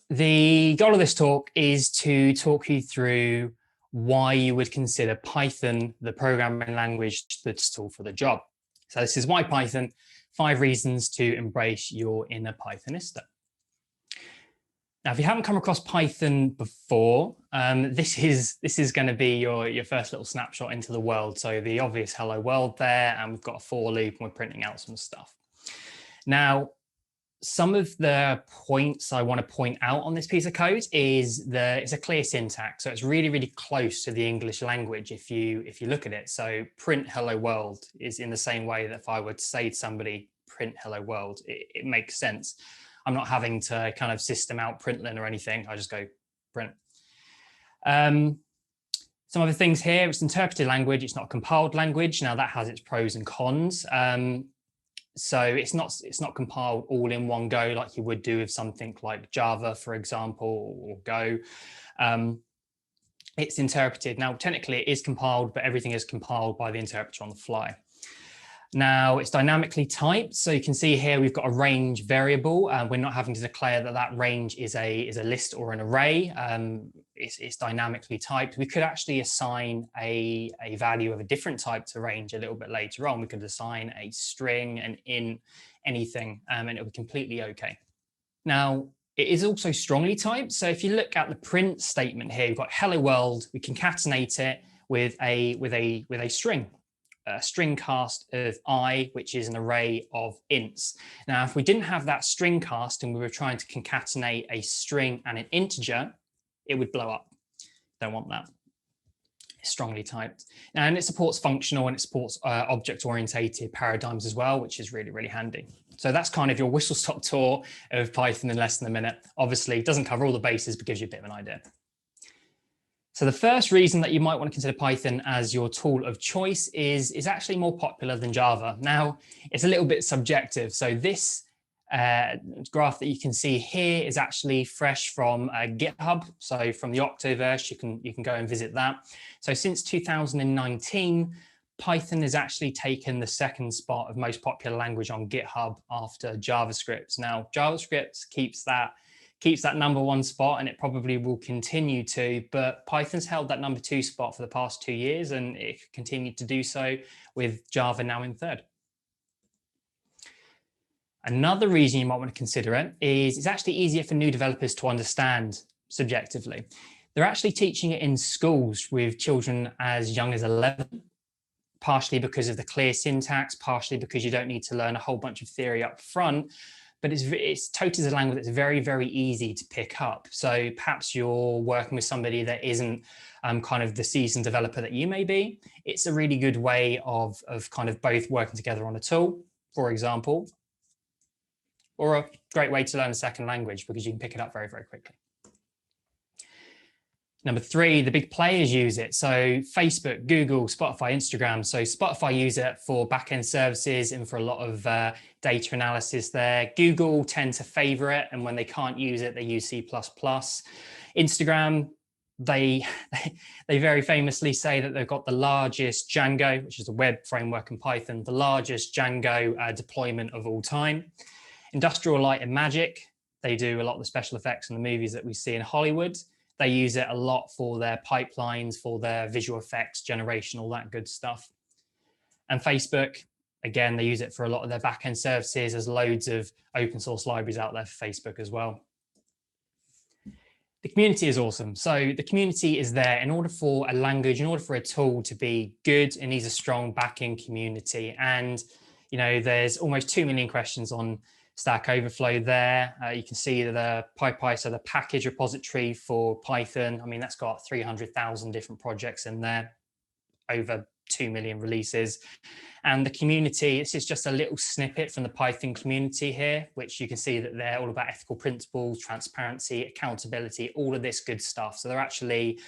The goal of this talk is to talk you through why you would consider Python the programming language that's tool for the job. So this is why Python, 5 reasons to embrace your inner Pythonista. Now, if you haven't come across Python before, this is going to be your first little snapshot into the world. So the obvious hello world there, and we've got a for loop and we're printing out some stuff. Now, some of the points I want to point out on this piece of code is it's a clear syntax. So it's really, really close to the English language if you look at it. So print hello world is in the same way that if I were to say to somebody, print hello world, it makes sense. I'm not having to kind of system out println or anything. I just go print. Some other things here, it's interpreted language. It's not a compiled language. Now that has its pros and cons. So it's not compiled all in one go like you would do with something like Java, for example, or Go. It's interpreted. Now, technically it is compiled, but everything is compiled by the interpreter on the fly. Now it's dynamically typed. So you can see here we've got a range variable. We're not having to declare that range is a list or an array. It's dynamically typed. We could actually assign a value of a different type to range a little bit later on. We could assign a string, an int, anything, and it would be completely okay. Now, it is also strongly typed. So if you look at the print statement here, we've got hello world. We concatenate it with a string. A string cast of I, which is an array of ints. Now, if we didn't have that string cast and we were trying to concatenate a string and an integer, it would blow up. Don't want that. It's strongly typed. Now, and it supports functional and it supports object-oriented paradigms as well, which is really, really handy. So that's kind of your whistle-stop tour of Python in less than a minute. Obviously, it doesn't cover all the bases, but gives you a bit of an idea. So the first reason that you might want to consider Python as your tool of choice is actually more popular than Java. Now, it's a little bit subjective. So this graph that you can see here is actually fresh from GitHub. So from the Octoverse, you can go and visit that. So since 2019, Python has actually taken the second spot of most popular language on GitHub after JavaScript. Now, JavaScript keeps that #1 spot, and it probably will continue to, but Python's held that #2 spot for the past 2 years, and it continued to do so with Java now in third. Another reason you might want to consider it is it's actually easier for new developers to understand subjectively. They're actually teaching it in schools with children as young as 11, partially because of the clear syntax, partially because you don't need to learn a whole bunch of theory up front. But it's totally a language that's very, very easy to pick up. So perhaps you're working with somebody that isn't kind of the seasoned developer that you may be. It's a really good way of kind of both working together on a tool, for example, or a great way to learn a second language because you can pick it up very, very quickly. Number 3, the big players use it. So Facebook, Google, Spotify, Instagram. So Spotify use it for backend services and for a lot of data analysis there. Google tend to favor it, and when they can't use it, they use C++. Instagram, they very famously say that they've got the largest Django, which is a web framework in Python, the largest Django deployment of all time. Industrial Light and Magic, they do a lot of the special effects in the movies that we see in Hollywood. They use it a lot for their pipelines, for their visual effects generation, all that good stuff. And Facebook, again, they use it for a lot of their backend services. There's loads of open source libraries out there for Facebook as well. The community is awesome. So the community is there in order for a language, in order for a tool to be good, it needs a strong backend community. And, you know, there's almost 2 million questions on Stack Overflow there. You can see the PyPy, so the package repository for Python. I mean, that's got 300,000 different projects in there, over 2 million releases. And the community, this is just a little snippet from the Python community here, which you can see that they're all about ethical principles, transparency, accountability, all of this good stuff. So they're actually,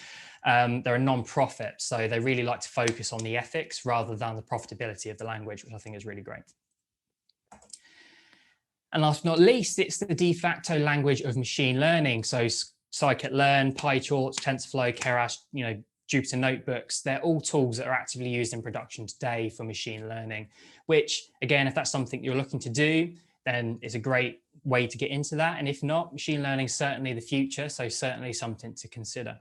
they're a non-profit. So they really like to focus on the ethics rather than the profitability of the language, which I think is really great. And last but not least, it's the de facto language of machine learning. So scikit-learn, PyTorch, TensorFlow, Keras, you know, Jupyter Notebooks, they're all tools that are actively used in production today for machine learning, which, again, if that's something you're looking to do, then it's a great way to get into that. And if not, machine learning is certainly the future. So certainly something to consider.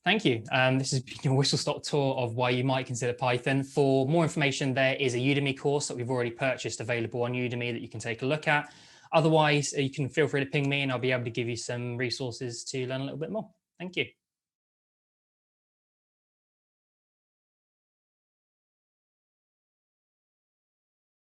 Thank you. This has been your whistle-stop tour of why you might consider Python. For more information, there is a Udemy course that we've already purchased available on Udemy that you can take a look at. Otherwise, you can feel free to ping me and I'll be able to give you some resources to learn a little bit more. Thank you.